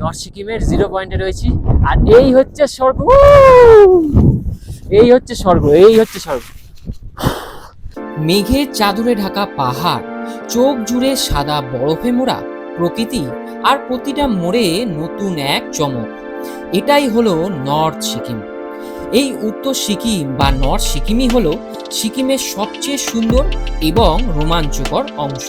North সিকিমের 0 পয়েন্টে রয়েছি। আর এই হচ্ছে স্বর্গ, এই হচ্ছে স্বর্গ, এই হচ্ছে স্বর্গ। মেঘের চাদরে ঢাকা পাহাড়, চোখ জুড়ে সাদা বরফে মোড়া প্রকৃতি, আর প্রতিটা মোড়ে নতুন এক চমক। এটাই হলো নর্থ সিকিম। এই উত্তর সিকিম বা নর্থ সিকিমই হলো সিকিমের সবচেয়ে সুন্দর এবং রোমাঞ্চকর অংশ।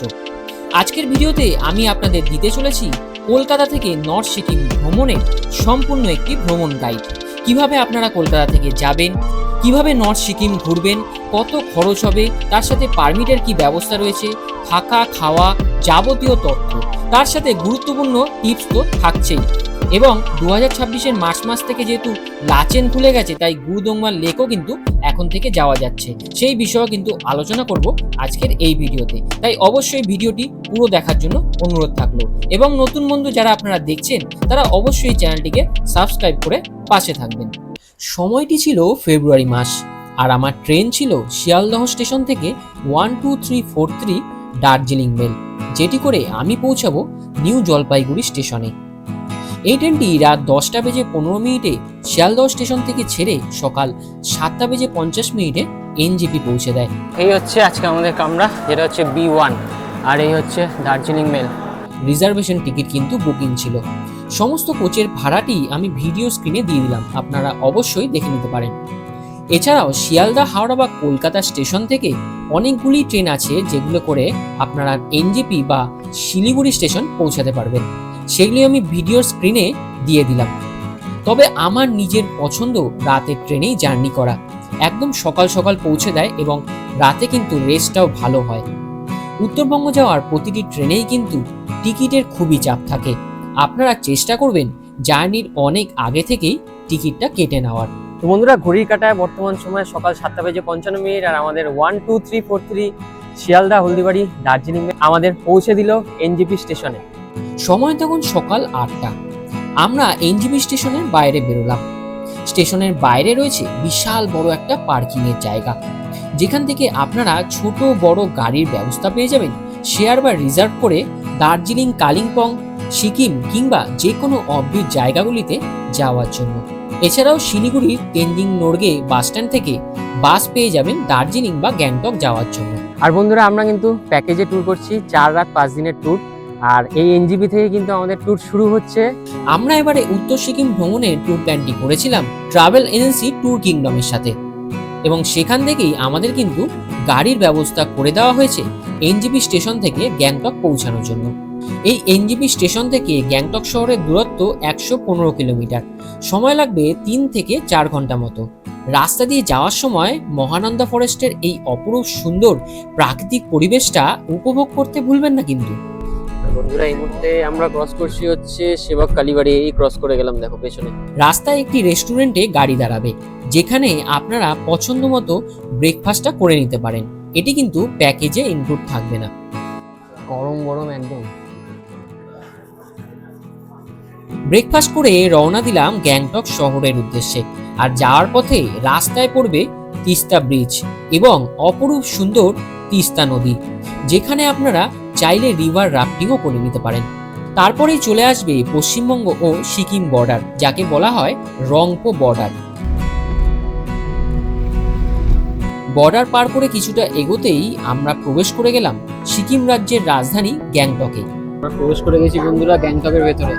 আজকের ভিডিওতে আমি আপনাদের দিতে চলেছি কলকাতা থেকে নর্থ সিকিম ভ্রমণের সম্পূর্ণ একটি ভ্রমণ গাইড। কিভাবে আপনারা কলকাতা থেকে যাবেন, কিভাবে নর্থ সিকিম ঘুরবেন, কত খরচ হবে, তার সাথে পারমিটের কি ব্যবস্থা রয়েছে, থাকা খাওয়া যাবতীয় তথ্য, তার সাথে গুরুত্বপূর্ণ টিপস তো থাকছেই। এবং 2026-এর মার্চ মাস থেকে যেহেতু লাচেন খুলে গেছে, তাই গুরুদংমা লেকও কিন্তু এখন থেকে যাওয়া যাচ্ছে। সেই বিষয়েও কিন্তু আলোচনা করব আজকের এই ভিডিওতে, তাই অবশ্যই ভিডিওটি পুরো দেখার জন্য অনুরোধ থাকলো। এবং নতুন বন্ধু যারা আপনারা দেখছেন তারা অবশ্যই চ্যানেলটিকে সাবস্ক্রাইব করে পাশে থাকবেন। সময়টি ছিল ফেব্রুয়ারি মাস, আর আমার ট্রেন ছিল শিয়ালদহ স্টেশন থেকে 12343 দার্জিলিং মেল, যেটি করে আমি পৌঁছাবো নিউ জলপাইগুড়ি স্টেশনে। এই ট্রেনটি রাত 10:15 শিয়ালদহ স্টেশন থেকে ছেড়ে সকাল 7:50 এনজেপি পৌঁছে দেয়। এই হচ্ছে আজকে আমাদের কামরা, যেটা হচ্ছে B1, আর এই হচ্ছে দার্জিলিং মেল। রিজার্ভেশন টিকিট কিন্তু বুকিং ছিল। সমস্ত কোচের ভাড়াটি আমি ভিডিও স্ক্রিনে দিয়ে দিলাম, আপনারা অবশ্যই দেখে নিতে পারেন। এছাড়াও শিয়ালদা, হাওড়া বা কলকাতা স্টেশন থেকে অনেকগুলি ট্রেন আছে যেগুলো করে আপনারা এনজেপি বা শিলিগুড়ি স্টেশন পৌঁছাতে পারবেন, সেগুলি আমি ভিডিওর স্ক্রিনে দিয়ে দিলাম। তবে আমার নিজের পছন্দ রাতের ট্রেনেই জার্নি করা, একদম সকাল সকাল পৌঁছে দেয় এবং রাতে কিন্তু রেস্টটাও ভালো হয়। উত্তরবঙ্গ যাওয়ার প্রতিটি ট্রেনেই কিন্তু টিকিটের খুবই চাপ থাকে, আপনারা চেষ্টা করবেন জার্নির অনেক আগে থেকেই টিকিটটা কেটে নেওয়ার। তো বন্ধুরা, ঘড়ির কাঁটায় বর্তমান সময় সকাল 7:55, আর আমাদের 12343 শিয়ালদা হলদিবাড়ি দার্জিলিং আমাদের পৌঁছে দিল এনজেপি স্টেশনে। সময় তখন সকাল 8টা। আমরা এনজেপি স্টেশনের বাইরে বেরোলাম। স্টেশনের বাইরে রয়েছে বিশাল বড় একটা পার্কিং এর জায়গা, যেখান থেকে আপনারা ছোট বড় গাড়ির ব্যবস্থা পেয়ে যাবেন শেয়ার বা রিজার্ভ করে দার্জিলিং, কালিম্পং, সিকিম কিংবা যে কোনো অফবিট জায়গাগুলিতে যাওয়ার জন্য। এছাড়াও শিলিগুড়ির তেনজিং নোরগে বাস স্ট্যান্ড থেকে বাস পেয়ে যাবেন দার্জিলিং বা গ্যাংটক যাওয়ার জন্য। আর বন্ধুরা, আমরা কিন্তু প্যাকেজে ট্যুর করছি, 4 রাত 5 দিনের ট্যুর। আর এই এনজেপি থেকে কিন্তু আমাদের ট্যুর শুরু হচ্ছে। আমরা এবারে উত্তর সিকিম ভ্রমণের ট্যুর প্ল্যানটি করেছিলাম ট্রাভেল এজেন্সি ট্যুর কিংডমের সাথে, এবং সেখান থেকেই আমাদের কিন্তু গাড়ির ব্যবস্থা করে দেওয়া হয়েছে এনজেপি স্টেশন থেকে গ্যাংটক পৌঁছানোর জন্য। এই এনজেপি স্টেশন থেকে গ্যাংটক শহরের দূরত্ব 115 কিলোমিটার, সময় লাগবে 3 থেকে 4 ঘন্টা মতো। রাস্তা দিয়ে যাওয়ার সময় মহানন্দা ফরেস্টের এই অপরূপ সুন্দর প্রাকৃতিক পরিবেশটা উপভোগ করতে ভুলবেন না কিন্তু। বন্ধুরা, এই মুহূর্তে আমরা ক্রস করছি হচ্ছে সেবক কালীবাড়ি। এই ক্রস করে গেলাম, দেখো পেছনে রাস্তায় একটি রেস্টুরেন্টে গাড়ি দাঁড়াবে, যেখানে আপনারা পছন্দ মতো ব্রেকফাস্টটা করে নিতে পারেন। এটি কিন্তু প্যাকেজে ইনক্লুড থাকবে না। গরম গরম একদম। ব্রেকফাস্ট করে রওনা দিলাম গ্যাংটক শহরের উদ্দেশ্যে। আর যাওয়ার পথে রাস্তায় পড়বে তিস্তা ব্রিজ এবং অপরূপ সুন্দর তিস্তা নদী, যেখানে আপনারা চাইলে রিভার রাফটিংও করে নিতে পারেন। তারপরেই চলে আসবে পশ্চিমবঙ্গ ও সিকিম বর্ডার, যাকে বলা হয় রংপো বর্ডার। বর্ডার পার করে কিছুটা এগোতেই আমরা প্রবেশ করে গেলাম সিকিম রাজ্যের রাজধানী গ্যাংটকে। আমরা প্রবেশ করে গেছি বন্ধুরা গ্যাংটকের ভেতরে।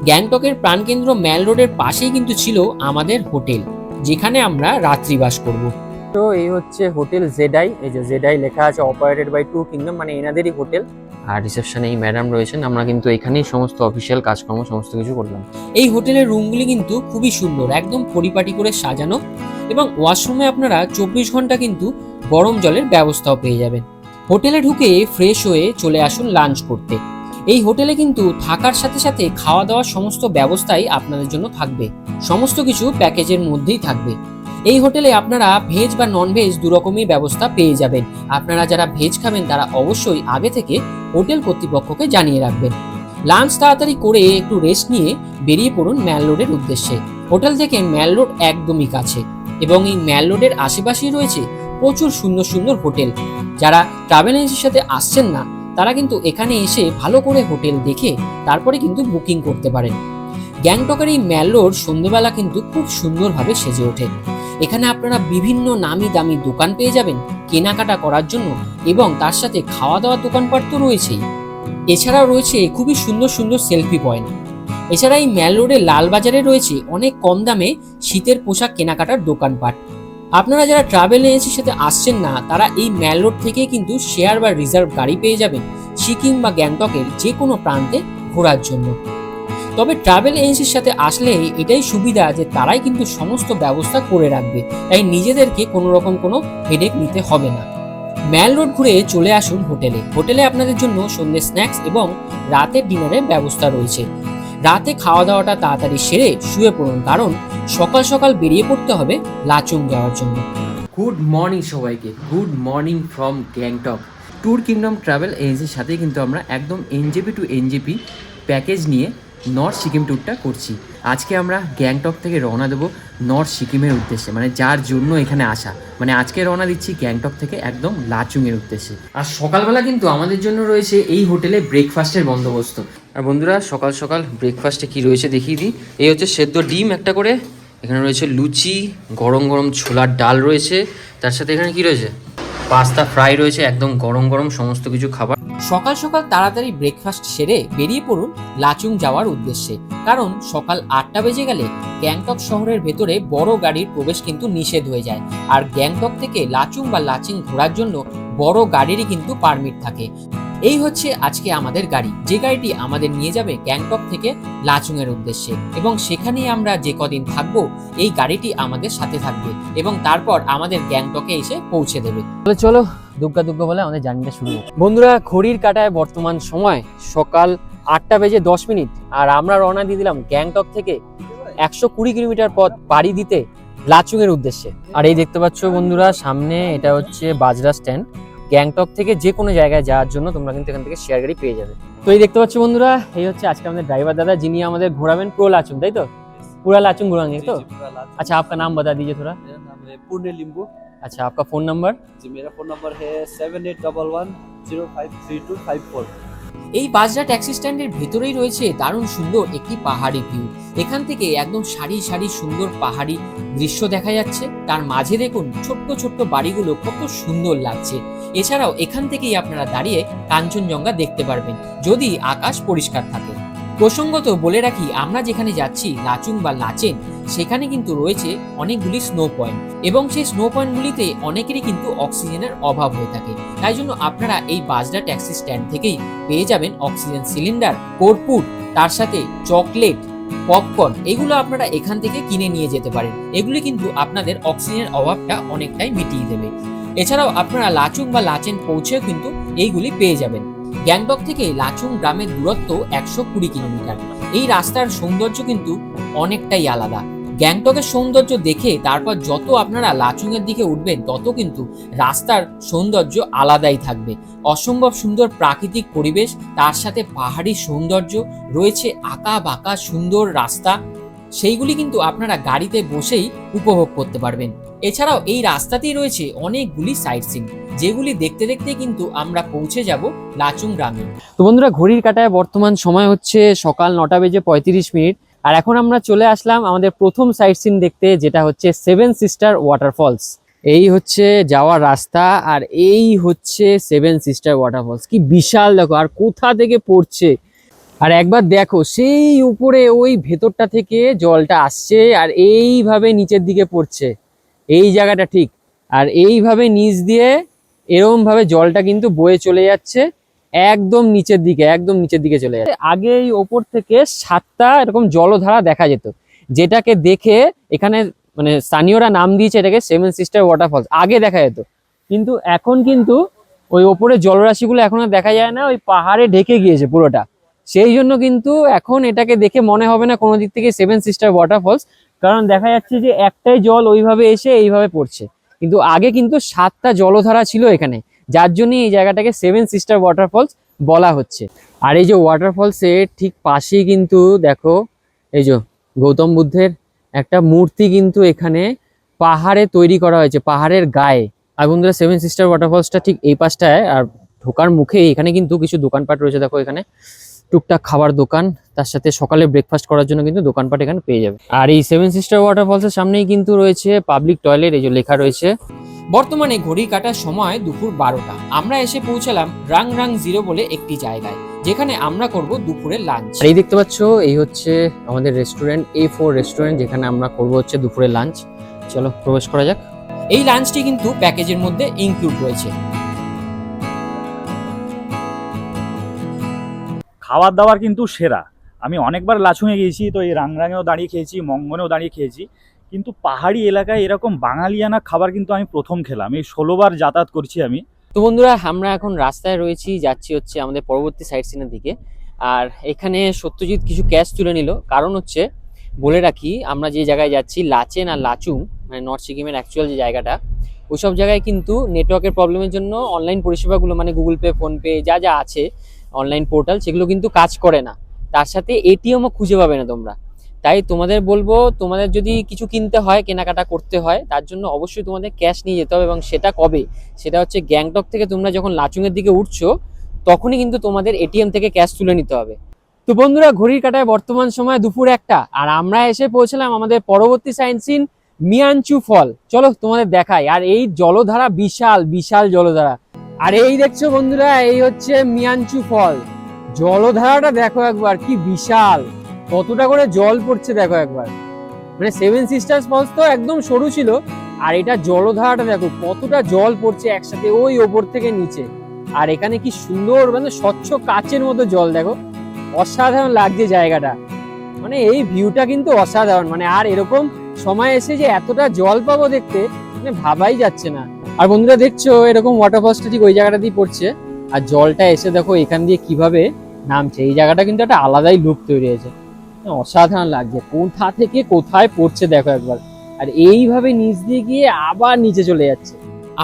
গ্যাংটকের প্রাণকেন্দ্র ম্যাল রোডের পাশেই কিন্তু ছিল আমাদের হোটেল, যেখানে আমরা রাত্রিবাস করব। তো এই হচ্ছে হোটেল জেডাই, এই যে জেডাই লেখা আছে, অপারেটেড বাই ট্যুর কিংডম, মানে এনাদেরই হোটেল। আর রিসেপশনে এই ম্যাডাম রয়েছেন। আমরা কিন্তু এখানেই সমস্ত অফিসিয়াল কাজকর্ম সমস্ত কিছু করলাম। এই হোটেলের রুমগুলি কিন্তু খুবই সুন্দর, একদম পরিপাটি করে সাজানো, এবং ওয়াশরুমে আপনারা 24 ঘন্টা কিন্তু গরম জলের ব্যবস্থাও পেয়ে যাবেন। হোটেলে ঢুকে ফ্রেশ হয়ে চলে আসুন লাঞ্চ করতে। এই হোটেলে কিন্তু থাকার সাথে সাথে খাওয়া দাওয়ার সমস্ত ব্যবস্থাই আপনাদের জন্য থাকবে, সমস্ত কিছু প্যাকেজের মধ্যেই থাকবে। এই হোটেলে আপনারা ভেজ বা নন ভেজ দুরকমই ব্যবস্থা পেয়ে যাবেন। আপনারা যারা ভেজ খাবেন তারা অবশ্যই আগে থেকে হোটেল কর্তৃপক্ষকে জানিয়ে রাখবেন। লাঞ্চ তাড়াতাড়ি করে একটু রেস্ট নিয়ে বেরিয়ে পড়ুন ম্যাল রোডের উদ্দেশ্যে। হোটেল থেকে ম্যাল রোড একদমই কাছে, এবং এই ম্যাল রোডের আশেপাশেই রয়েছে প্রচুর সুন্দর সুন্দর হোটেল। যারা ট্রাভেল এজেন্সির সাথে আসছেন না তারা কিন্তু এখানে এসে ভালো করে হোটেল দেখে তারপরে কিন্তু বুকিং করতে পারেন। গ্যাংটকের এই ম্যাল রোড সন্ধ্যেবেলা কিন্তু খুব সুন্দরভাবে সেজে ওঠে। এখানে আপনারা বিভিন্ন নামি দামি দোকান পেয়ে যাবেন কেনাকাটা করার জন্য, এবং তার সাথে খাওয়া দাওয়ার দোকানপাট তো রয়েছেই। এছাড়াও রয়েছে খুবই সুন্দর সুন্দর সেলফি পয়েন্ট। এছাড়া এই ম্যাল রোডের লালবাজারে রয়েছে অনেক কম দামে শীতের পোশাক কেনাকাটার দোকানপাট। আপনারা যারা ট্রাভেল এজেন্সির সাথে আসছেন না, তারা এই ম্যাল রোড থেকে কিন্তু শেয়ার বা রিজার্ভ গাড়ি পেয়ে যাবেন সিকিম বা গ্যাংটকের যে কোনো প্রান্তে ঘোরার জন্য। তবে ট্রাভেল এজেন্সির সাথে আসলে এটাই সুবিধা যে তারাই কিন্তু সমস্ত ব্যবস্থা করে রাখবে, তাই নিজেদেরকে কোনো রকম কোনো হেডেক নিতে হবে না। ম্যাল রোড ঘুরে চলে আসুন হোটেলে আপনাদের জন্য সন্ধ্যে স্ন্যাক্স এবং রাতের ডিনারের ব্যবস্থা রয়েছে। রাতে খাওয়া দাওয়াটা তাড়াতাড়ি সেরে শুয়ে পড়ুন, কারণ সকাল সকাল বেরিয়ে পড়তে হবে লাচুং যাওয়ার জন্য। গুড মর্নিং সবাইকে, good morning from Gangtok. Tour kingdom travel এজেন্সির সাথেই কিন্তু আমরা একদম এনজেপি টু এনজেপি প্যাকেজ নিয়ে নর্থ সিকিম ট্যুরটা করছি। আজকে আমরা গ্যাংটক থেকে রওনা দেবো নর্থ সিকিমের উদ্দেশ্যে, মানে যার জন্য এখানে আসা। মানে আজকে রওনা দিচ্ছি গ্যাংটক থেকে একদম লাচুংয়ের উদ্দেশ্যে। আর সকালবেলা কিন্তু আমাদের জন্য রয়েছে এই হোটেলে ব্রেকফাস্টের বন্দোবস্ত। আর বন্ধুরা, সকাল সকাল ব্রেকফাস্টে কি রয়েছে দেখিয়ে দিই। এই হচ্ছে সেদ্ধ ডিম একটা করে, এখানে রয়েছে লুচি, গরম গরম ছোলার ডাল রয়েছে, তার সাথে এখানে কি রয়েছে পাস্তা ফ্রাই রয়েছে, একদম গরম গরম সমস্ত কিছু খাবার। সকাল সকাল তাড়াতাড়ি ব্রেকফাস্ট সেরে বেরিয়ে পড়ুন লাচুং যাওয়ার উদ্দেশ্যে, কারণ সকাল 8টা বেজে গেলে গ্যাংটক শহরের ভেতরে বড় গাড়ির প্রবেশ কিন্তু নিষেধ হয়ে যায়। আর গ্যাংটক থেকে লাচুং বা লাচিং ঘোরার জন্য বড় গাড়িরই কিন্তু পারমিট থাকে। এই হচ্ছে আজকে আমাদের গাড়ি, যে গাড়িটি আমাদের নিয়ে যাবে গ্যাংটক থেকে লাচুং এর উদ্দেশ্যে, এবং সেখানেই আমরা যে কদিন থাকবো এই গাড়িটি আমাদের সাথে থাকবে এবং তারপর আমাদের গ্যাংটকে এসে পৌঁছে দেবে। চলো দুগ্গা দুগ্গা বলে আমাদের জার্নিটা শুরু হোক। বন্ধুরা, ঘড়ির কাঁটায় বর্তমান সময় সকাল 8টা বেজে 10 মিনিট, আর আমরা রওনা দিয়ে দিলাম গ্যাংটক থেকে 120 কিলোমিটার পথ পাড়ি দিতে লাচুং এর উদ্দেশ্যে। আর এই দেখতে পাচ্ছ বন্ধুরা, সামনে এটা হচ্ছে বাজরা স্ট্যান্ড। গ্যাংটক থেকে যে কোনো জায়গায় যাওয়ার জন্য তোমরা কিন্তু এখান থেকে শেয়ার গাড়ি পেয়ে যাবে। তো এই দেখতে পাচ্ছ বন্ধুরা, এই হচ্ছে আজকে আমাদের ড্রাইভার দাদা, যিনি আমাদের ঘোরাবেন পুরো লাচুং, তাই তো? पूरा लाचुंग घुमाएंगे तो? अच्छा, आपका नाम बता दीजिए थोड़ा। मेरा नाम है पुण्य लिंबू। अच्छा, आपका फोन नंबर? जी, मेरा फोन नंबर है 7811053254। এই বাজরা ট্যাক্সি স্ট্যান্ডের ভেতরেই রয়েছে দারুণ সুন্দর একটি পাহাড়ি ভিউ। এখান থেকে একদম সারি সারি সুন্দর পাহাড়ি দৃশ্য দেখা যাচ্ছে, তার মাঝে দেখুন ছোট্ট ছোট্ট বাড়িগুলো কত সুন্দর লাগছে। এছাড়াও এখান থেকেই আপনারা দাঁড়িয়ে কাঞ্চনজঙ্ঘা দেখতে পারবেন যদি আকাশ পরিষ্কার থাকে। প্রসঙ্গত বলে রাখি, আমরা যেখানে যাচ্ছি লাচুং বা লাচেন, সেখানে কিন্তু রয়েছে অনেকগুলি স্নো পয়েন্ট, এবং সেই স্নো পয়েন্টগুলিতে অনেকেরই কিন্তু অক্সিজেনের অভাব হয়ে থাকে। তাই জন্য আপনারা এই বাজরা ট্যাক্সি স্ট্যান্ড থেকেই পেয়ে যাবেন অক্সিজেন সিলিন্ডার, কর্পূর, তার সাথে চকলেট, পপকর্ন। এগুলো আপনারা এখান থেকে কিনে নিয়ে যেতে পারেন। এগুলি কিন্তু আপনাদের অক্সিজেনের অভাবটা অনেকটাই মিটিয়ে দেবে। এছাড়াও আপনারা লাচুং বা লাচেন পৌঁছেও কিন্তু এইগুলি পেয়ে যাবেন। গ্যাংটক থেকে লাচুং গ্রামের দূরত্ব 120 কিলোমিটার। এই রাস্তার সৌন্দর্য কিন্তু অনেকটাই আলাদা। গ্যাংটকের সৌন্দর্য দেখে তারপর যত আপনারা লাচুং এর দিকে উঠবেন, তত কিন্তু রাস্তার সৌন্দর্য আলাদাই থাকবে। অসম্ভব সুন্দর প্রাকৃতিক পরিবেশ, তার সাথে পাহাড়ি সৌন্দর্য রয়েছে, আঁকা বাঁকা সুন্দর রাস্তা, সেইগুলি কিন্তু আপনারা গাড়িতে বসেই উপভোগ করতে পারবেন। এছাড়াও এই রাস্তাতেই রয়েছে অনেকগুলি সাইট সিন, যেগুলি দেখতে দেখতে কিন্তু আমরা পৌঁছে যাব লাচুং গ্রামে। তো বন্ধুরা, ঘড়ির কাঁটায় বর্তমান সময় হচ্ছে সকাল 9টা বেজে 35 মিনিট, আর এখন আমরা চলে আসলাম আমাদের প্রথম সাইট সিন দেখতে, যেটা হচ্ছে 7 সিস্টার ওয়াটারফলস। এই হচ্ছে যাওয়ার রাস্তা, আর এই হচ্ছে 7 সিস্টার ওয়াটারফলস। কি বিশাল দেখো, আর কোথা থেকে পড়ছে, আর একবার দেখো সেই উপরে ওই ভেতরটা থেকে জলটা আসছে আর এইভাবে নিচের দিকে পড়ছে এই জায়গাটা, ঠিক। আর এইভাবে নিচ দিয়ে এরকম ভাবে জলটা কিন্তু বয়ে চলে যাচ্ছে একদম নিচের দিকে, একদম নিচের দিকে চলে যাচ্ছে। আগে এই ওপর থেকে 7টা এরকম জলধারা দেখা যেত, যেটাকে দেখে এখানে মানে স্থানীয়রা নাম দিয়েছে এটাকে 7 সিস্টার ওয়াটারফলস। আগে দেখা যেত, কিন্তু এখন কিন্তু ওই ওপরে জলরাশিগুলো এখন আর দেখা যায় না, ওই পাহাড়ে ঢেকে গিয়েছে পুরোটা। সেই জন্য কিন্তু এখন এটাকে দেখে মনে হবে না কোনো দিক থেকে 7 সিস্টার ওয়াটারফলস, কারণ দেখা যাচ্ছে যে একটাই জল ওইভাবে এসে এইভাবে পড়ছে। কিন্তু আগে কিন্তু 7টা জলধারা ছিল এখানে, যার জন্য এই জায়গাটাকে 7 সিস্টার ওয়াটারফলস বলা হচ্ছে। আর এই যে ওয়াটারফলসের ঠিক পাশেই কিন্তু দেখো, এই যে গৌতম বুদ্ধের একটা মূর্তি কিন্তু এখানে পাহাড়ে তৈরি করা হয়েছে, পাহাড়ের গায়ে। আর বন্ধুরা, 7 সিস্টার ওয়াটারফলসটা ঠিক এই পাশটায়, আর ঢোকার মুখে এখানে কিন্তু কিছু দোকানপাট রয়েছে, দেখো এখানে টুকটাক খাবার দোকান, তার সাথে সকালে ব্রেকফাস্ট করার জন্য কিন্তু দোকানপাট এখানে পেয়ে যাবে। আর এই সেভেন সিস্টার ওয়াটারফলসের সামনেই কিন্তু রয়েছে পাবলিক টয়লেট, এই যে লেখা রয়েছে। বর্তমানে ঘড়ি কাটার সময় দুপুর 12টা। আমরা এসে পৌঁছালাম রাং রাং জিরো বলে একটি জায়গায়, যেখানে আমরা করব দুপুরের লাঞ্চ। আর এই দেখতে পাচ্ছ, এই হচ্ছে আমাদের রেস্টুরেন্ট A4 রেস্টুরেন্ট, যেখানে আমরা করব হচ্ছে দুপুরের লাঞ্চ। চলো প্রবেশ করা যাক। এই লাঞ্চটি কিন্তু প্যাকেজের মধ্যে ইনক্লুড রয়েছে। খাবার দাবার কিন্তু সেরা। আমি অনেকবার লাচুংয়ে গিয়েছি, তো এই রাংরাঙেও দাঁড়িয়ে খেয়েছি, মঙ্গনেও দাঁড়িয়ে খেয়েছি, কিন্তু পাহাড়ি এলাকায় এরকম বাঙালিয়ানা খাবার কিন্তু আমি প্রথম খেলাম। এই 16 বার যাতায়াত করছি আমি। তো বন্ধুরা, আমরা এখন রাস্তায় রয়েছি, যাচ্ছি হচ্ছে আমাদের পরবর্তী সাইট সিনের দিকে। আর এখানে সত্যজিৎ কিছু ক্যাশ তুলে নিল, কারণ হচ্ছে বলে রাখি, আমরা যে জায়গায় যাচ্ছি লাচেন আর লাচুং, মানে নর্থ সিকিমের অ্যাকচুয়াল যে জায়গাটা, ওইসব জায়গায় কিন্তু নেটওয়ার্কের প্রবলেমের জন্য অনলাইন পরিষেবাগুলো, মানে গুগল পে, ফোনপে যা যা আছে অনলাইন পোর্টাল, সেগুলো কিন্তু কাজ করে না। তার সাথে এটিএমও খুঁজে পাবে না তোমরা। তাই তোমাদের বলবো, তোমাদের যদি কিছু কিনতে হয়, কেনাকাটা করতে হয়, তার জন্য অবশ্যই তোমাদের ক্যাশ নিয়ে যেতে হবে। এবং সেটা কবে? সেটা হচ্ছে গ্যাংটক থেকে তোমরা যখন লাচুংয়ের দিকে উঠছো, তখনই কিন্তু তোমাদের এটিএম থেকে ক্যাশ তুলে নিতে হবে। তো বন্ধুরা, ঘড়ির কাঁটায় বর্তমান সময় দুপুর 1টা, আর আমরা এসে পৌঁছলাম আমাদের পরবর্তী সাইট সিন মিয়ানচু ফল। চলো তোমাদের দেখাই। আর এই জলধারা বিশাল বিশাল জলধারা। আর এই দেখছো বন্ধুরা, এই হচ্ছে মিয়ানচু ফল। জলধারাটা দেখো একবার, কি বিশাল, কতটা করে জল পড়ছে দেখো একবার। মানে সেভেন সিস্টার্স ফলস তো একদম সরু ছিল, আর এটা জলধারাটা দেখো কতটা জল পড়ছে একসাথে ওই ওপর থেকে নিচে। আর এখানে কি সুন্দর, মানে স্বচ্ছ কাচের মতো জল, দেখো অসাধারণ লাগছে জায়গাটা। মানে এই ভিউটা কিন্তু অসাধারণ। মানে আর এরকম সময় এসে যে এতটা জল পাবো দেখতে, মানে ভাবাই যাচ্ছে না। আর বন্ধুরা দেখছো, এরকম ওয়াটারফলসটা ঠিক ওই জায়গাটা দিয়ে পড়ছে, আর জলটা এসে দেখো এখান দিয়ে কিভাবে নামছে। এই জায়গাটা কিন্তু একটা আলাদাই লুক তৈরি হয়েছে, অসাধারণ লাগছে। কোথা থেকে কোথায় পড়ছে দেখো একবার, আর এইভাবে নিচ দিয়ে গিয়ে আবার নিচে চলে যাচ্ছে।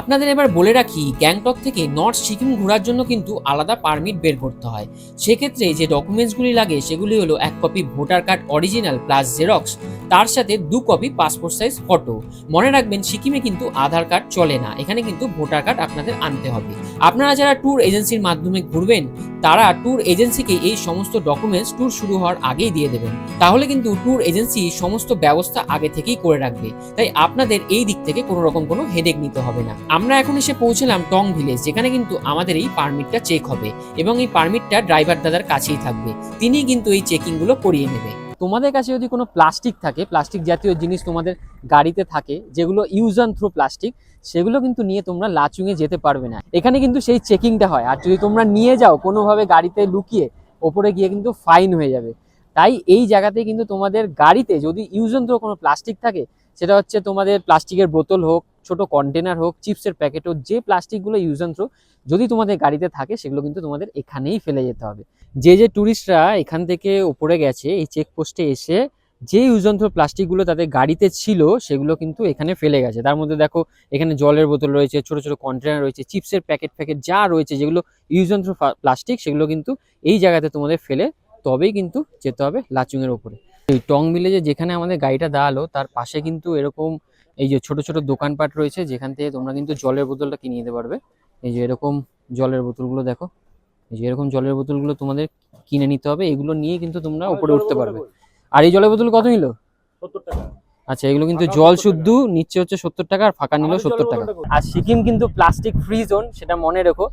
আপনাদের এবার বলে রাখি, গ্যাংটক থেকে নর্থ সিকিম ঘোরার জন্য কিন্তু আলাদা পারমিট বের করতে হয়। সেক্ষেত্রে যে ডকুমেন্টসগুলি লাগে সেগুলি হলো 1 copy voter card original plus xerox, তার সাথে 2 কপি পাসপোর্ট সাইজ ফটো। মনে রাখবেন, সিকিমে কিন্তু আধার কার্ড চলে না, এখানে কিন্তু ভোটার কার্ড আপনাদের আনতে হবে। আপনারা যারা ট্যুর এজেন্সির মাধ্যমে ঘুরবেন, তারা ট্যুর এজেন্সিকে এই সমস্ত ডকুমেন্টস ট্যুর শুরু হওয়ার আগেই দিয়ে দেবেন। তাহলে কিন্তু ট্যুর এজেন্সি সমস্ত ব্যবস্থা আগে থেকেই করে রাখবে, তাই আপনাদের এই দিক থেকে কোনো রকম কোনো হেডেক নিতে হবে না। আমরা এখন এসে পৌঁছলাম টং ভিলেজ, যেখানে কিন্তু আমাদের এই পারমিটটা চেক হবে, এবং এই পারমিটটা ড্রাইভার দাদার কাছেই থাকবে, তিনি কিন্তু এই চেকিং গুলো করিয়ে নেবে। তোমাদের কাছে যদি কোনো প্লাস্টিক থাকে, প্লাস্টিক জাতীয় জিনিস তোমাদের গাড়িতে থাকে, যেগুলো ইউজ অ্যান্ড থ্রো প্লাস্টিক, সেগুলো কিন্তু নিয়ে তোমরা লাচুংয়ে যেতে পারবে না। এখানে কিন্তু সেই চেকিংটা হয়, আর যদি তোমরা নিয়ে যাও কোনোভাবে গাড়িতে লুকিয়ে, ওপরে গিয়ে কিন্তু ফাইন হয়ে যাবে। তাই এই জায়গাতে কিন্তু তোমাদের গাড়িতে যদি ইউজ অ্যান্ড থ্রো কোনো প্লাস্টিক থাকে, সেটা হচ্ছে তোমাদের প্লাস্টিকের বোতল হোক, ছোট কন্টেনার হোক, চিপসের প্যাকেট হোক, যে প্লাস্টিকগুলো ইউজ অ্যান্ড থ্রো যদি তোমাদের গাড়িতে থাকে, সেগুলো কিন্তু তোমাদের এখানেই ফেলে যেতে হবে। যে ট্যুরিস্টরা এখান থেকে উপরে গেছে, এই চেকপোস্টে এসে যে ইউজ অ্যান্ড থ্রো প্লাস্টিকগুলো তাদের গাড়িতে ছিল, সেগুলো কিন্তু এখানে ফেলে গেছে। তার মধ্যে দেখো এখানে জলের বোতল রয়েছে, ছোট ছোট কন্টেনার রয়েছে, চিপসের প্যাকেট যা রয়েছে, যেগুলো ইউজ অ্যান্ড থ্রো প্লাস্টিক, সেগুলো কিন্তু এই জায়গাতে তোমাদের ফেলে তবেই কিন্তু যেতে হবে লাচুংয়ের ওপরে। এই টং ভিলেজে যেখানে আমাদের গাড়িটা দাঁড়ালো, তার পাশে কিন্তু এরকম এই যে ছোট ছোট দোকানপাট রয়েছে, যেখান থেকে তোমরা কিন্তু জলের বোতলটা কিনে নিতে পারবে। এই যে এরকম জলের বোতলগুলো দেখো, এই যে এরকম জলের বোতলগুলো তোমাদের কিনে নিতে হবে, এগুলো নিয়ে কিন্তু তোমরা উপরে উঠতে পারবে। আর এই জলের বোতল কত নিল? 70 টাকা। আচ্ছা, এগুলো কিন্তু জল শুদ্ধ নিচ্ছে হচ্ছে 70 টাকা, আর ফাঁকা নিল 70 টাকা। আর সিকিম কিন্তু প্লাস্টিক ফ্রি জোন, সেটা মনে রেখো।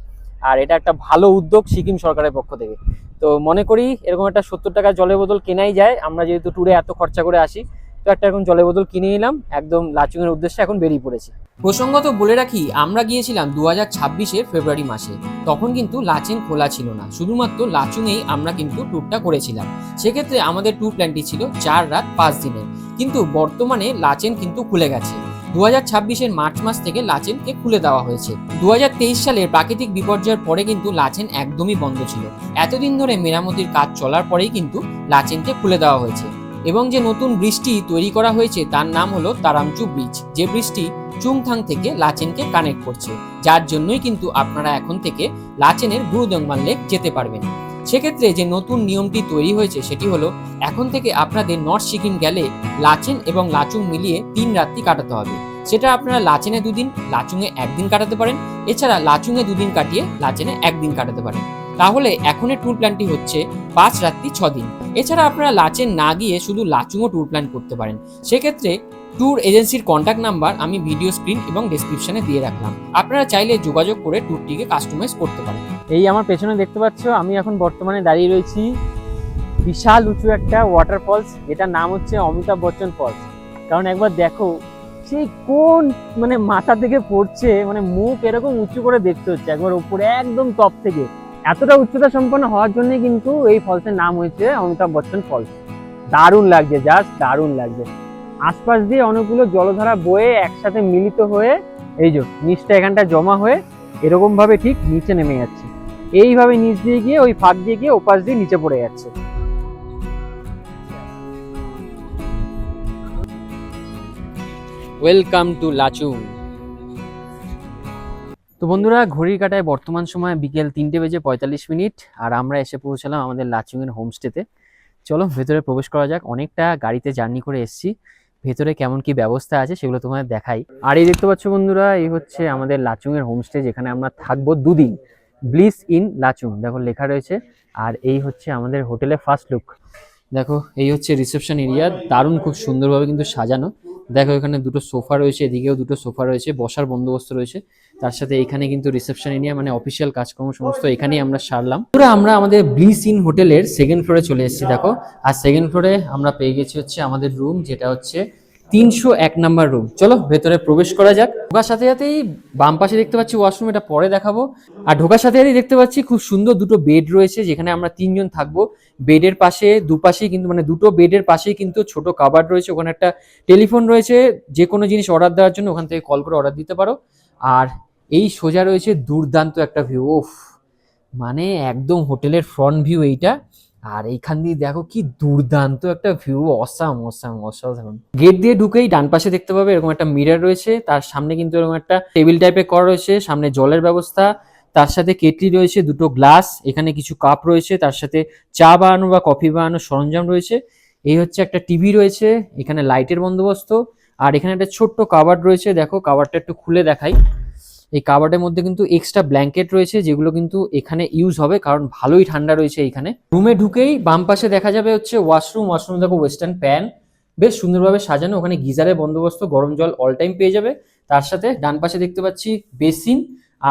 আর এটা একটা ভালো উদ্যোগ সিকিম সরকারের পক্ষ থেকে। তো মনে করি এরকম একটা 70 টাকার জলের বোতল কেনাই যায়। আমরা যেহেতু ট্যুরে এত খরচা করে আসি, তো একটা এখন জলের বোতল কিনে নিলাম, একদম লাচুংয়ের উদ্দেশ্যে এখন বেরিয়ে পড়েছি। প্রসঙ্গত বলে রাখি, আমরা গিয়েছিলাম 2026-এর ফেব্রুয়ারি মাসে। তখন কিন্তু লাচেন খোলা ছিল না, শুধুমাত্র লাচুংয়েই আমরা কিন্তু ট্যুরটা করেছিলাম। সেক্ষেত্রে আমাদের ট্যুর প্ল্যানটি ছিল 4 রাত 5 দিনের, কিন্তু বর্তমানে লাচেন কিন্তু খুলে গেছে। 2026-এর মার্চ মাস থেকে লাচেনকে খুলে দেওয়া হয়েছে। 2023 সালের প্রাকৃতিক বিপর্যয়ের পরে কিন্তু লাচেন একদমই বন্ধ ছিল। এতদিন ধরে মেরামতির কাজ চলার পরেই কিন্তু লাচেনকে খুলে দেওয়া হয়েছে। এবং যে নতুন ব্রিজটি তৈরি করা হয়েছে, তার নাম হলো তারামচু ব্রিজ, যে ব্রিজটি চুংথাং থেকে লাচেনকে কানেক্ট করছে, যার জন্যই কিন্তু আপনারা এখন থেকে লাচেনের গুরুদংমান লেক যেতে পারবেন। সেক্ষেত্রে যে নতুন নিয়মটি তৈরি হয়েছে, সেটি হলো এখন থেকে আপনাদের নর্থ সিকিম গেলে লাচেন এবং লাচুং মিলিয়ে 3 রাত্রি কাটাতে হবে। সেটা আপনারা লাচেনে 2 দিন, লাচুংয়ে 1 দিন কাটাতে পারেন। এছাড়া লাচুংয়ে 2 দিন কাটিয়ে লাচেনে 1 দিন কাটাতে পারেন। তাহলে এখনের ট্যুর প্ল্যানটি হচ্ছে 5 রাত্রি 6 দিন। এছাড়া আপনারা লাচেন না গিয়ে শুধু লাচুংও ট্যুর প্ল্যান করতে পারেন। সেক্ষেত্রে ট্যুর এজেন্সির কন্ট্যাক্ট নাম্বার আমি ভিডিও স্ক্রিন এবং ডেসক্রিপশনে দিয়ে রাখলাম, আপনারা চাইলে যোগাযোগ করে ট্যুরটিকে কাস্টমাইজ করতে পারেন। এই আমার পেছনে দেখতে পাচ্ছ, আমি এখন বর্তমানে দাঁড়িয়ে রয়েছি বিশাল উঁচু একটা ওয়াটারফলস, যেটার নাম হচ্ছে অমিতাভ বচ্চন ফলস। কারণ একবার দেখো সেই কোন মানে মাথা থেকে পড়ছে, মানে মুখ এরকম উঁচু করে দেখতে হচ্ছে একবার উপরে একদম টপ থেকে। এতটা উচ্চতা সম্পন্ন হওয়ার জন্যই কিন্তু এই ফলসের নাম হয়েছে অমিতাভ বচ্চন ফলস। দারুণ লাগছে, জাস্ট দারুণ লাগছে। আশপাশ দিয়ে অনেকগুলো জলধারা বয়ে একসাথে মিলিত হয়ে এই যে নিচটা এখানটা জমা হয়ে এরকম ভাবে ঠিক নিচে নেমে যাচ্ছে। এইভাবে নিচ দিয়ে গিয়ে ওই ফাঁক দিয়ে গিয়ে ওপাশ দিয়ে নিচে পড়ে যাচ্ছে। Welcome to Lachung. তো বন্ধুরা, ঘড়ির কাঁটায় বর্তমান সময় বিকেল 3:45, আর আমরা এসে পৌঁছালাম আমাদের লাচুংয়ের হোমস্টেতে। চলো ভেতরে প্রবেশ করা যাক। অনেকটা গাড়িতে জার্নি করে এসেছি, ভেতরে কেমন কি ব্যবস্থা আছে সেগুলো তোমাদের দেখাই। আর এই দেখতে পাচ্ছ বন্ধুরা, এই হচ্ছে আমাদের লাচুংয়ের হোমস্টে, যেখানে আমরা থাকবো 2 দিন। ব্লিস ইন লাচুং দেখো লেখা রয়েছে। আর এই হচ্ছে আমাদের হোটেলের ফার্স্ট লুক। দেখো এই হচ্ছে রিসেপশন এরিয়া, দারুণ খুব সুন্দরভাবে কিন্তু সাজানো। দেখো এখানে 2টো সোফা রয়েছে, এদিকেও 2টো সোফা রয়েছে, বসার বন্দোবস্ত রয়েছে। তার সাথে এখানে কিন্তু রিসেপশন এরিয়া, মানে অফিসিয়াল কাজকর্ম সমস্ত এখানেই আমরা সারলাম। পুরো আমরা আমাদের ব্লিস ইন হোটেলের 2nd ফ্লোরে চলে এসেছি দেখো। আর 2nd ফ্লোরে আমরা পেয়ে গেছি হচ্ছে আমাদের রুম, যেটা হচ্ছে 301 নাম্বার রুম। চলো ভেতরে প্রবেশ করা যাক। ঢোকার সাথে সাথেই বাম পাশে দেখতে পাচ্ছি ওয়াশরুম, এটা পরে দেখাবো। আর ঢোকার সাথে সাথেই দেখতে পাচ্ছি খুব সুন্দর 2টো বেড রয়েছে, যেখানে আমরা 3 জন থাকবো। বেডের পাশে দুপাশেই কিন্তু মানে 2টো বেডের পাশেই কিন্তু ছোট কাবার্ড রয়েছে, ওখানে একটা টেলিফোন রয়েছে, যে কোনো জিনিস অর্ডার দেওয়ার জন্য ওখান থেকে কল করে অর্ডার দিতে পারো। আর এই সোজা রয়েছে দুর্দান্ত একটা ভিউ, ওফ মানে একদম হোটেলের ফ্রন্ট ভিউ এইটা। আর এইখান দিয়ে দেখো কি দুর্দান্ত একটা ভিউ, অসাম অসাম অসাধারণ। গেট দিয়ে ঢুকেই ডান পাশে দেখতে পাবে এরকম একটা মিরর রয়েছে, তার সামনে কিন্তু এরকম একটা টেবিল টাইপের করা রয়েছে, সামনে জলের ব্যবস্থা, তার সাথে কেটলি রয়েছে, 2টো গ্লাস, এখানে কিছু কাপ রয়েছে, তার সাথে চা বানানো বা কফি বানানোর সরঞ্জাম রয়েছে। এই হচ্ছে একটা টিভি রয়েছে, এখানে লাইটের বন্দোবস্ত। আর এখানে একটা ছোট্ট কাবার্ড রয়েছে, দেখো কাবার্ডটা একটু খুলে দেখাই। এই কাবার্ডের মধ্যে কিন্তু এক্সট্রা ব্ল্যাঙ্কেট রয়েছে, যেগুলো কিন্তু এখানে ইউজ হবে, কারণ ভালোই ঠান্ডা রয়েছে এইখানে। রুমে ঢুকেই বাম পাশে দেখা যাবে হচ্ছে ওয়াশরুম। ওয়াশরুম দেখো ওয়েস্টার্ন প্যান, বেশ সুন্দরভাবে সাজানো, ওখানে গিজারের বন্দোবস্ত, গরম জল অল টাইম পেয়ে যাবে। তার সাথে ডান পাশে দেখতে পাচ্ছি বেসিন,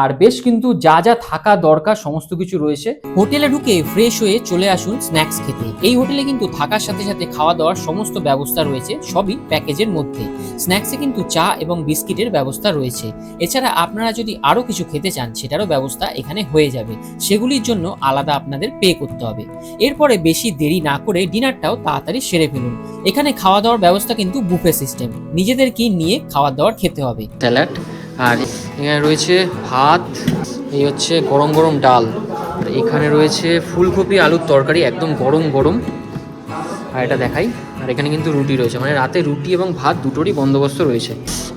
আর বেশ কিন্তু যা যা থাকা দরকার সমস্ত কিছু রয়েছে। হোটেলে ঢুকে ফ্রেশ হয়ে চলে আসুন স্ন্যাক্স খেতে। এই হোটেলে কিন্তু থাকার সাথে সাথে খাওয়া দাওয়ার সমস্ত ব্যবস্থা রয়েছে, সবই প্যাকেজের মধ্যে। স্ন্যাক্সে কিন্তু চা এবং বিস্কিটের ব্যবস্থা রয়েছে। এছাড়া আপনারা যদি আরও কিছু খেতে চান সেটারও ব্যবস্থা এখানে হয়ে যাবে, সেগুলির জন্য আলাদা আপনাদের পে করতে হবে। এরপরে বেশি দেরি না করে ডিনারটাও তাড়াতাড়ি সেরে ফেলুন। এখানে খাওয়া দাওয়ার ব্যবস্থা কিন্তু বুফে সিস্টেম, নিজেদেরকে নিয়ে খাওয়া দাওয়ার খেতে হবে। স্যালাড, আর এখানে রয়েছে ভাত, এই হচ্ছে গরম গরম ডাল, আর এখানে রয়েছে ফুলকপি আলুর তরকারি একদম গরম গরম। আর এটা দেখাই, আর এখানে কিন্তু রুটি রয়েছে, মানে রাতে রুটি এবং ভাত দুটোরই বন্দোবস্ত রয়েছে।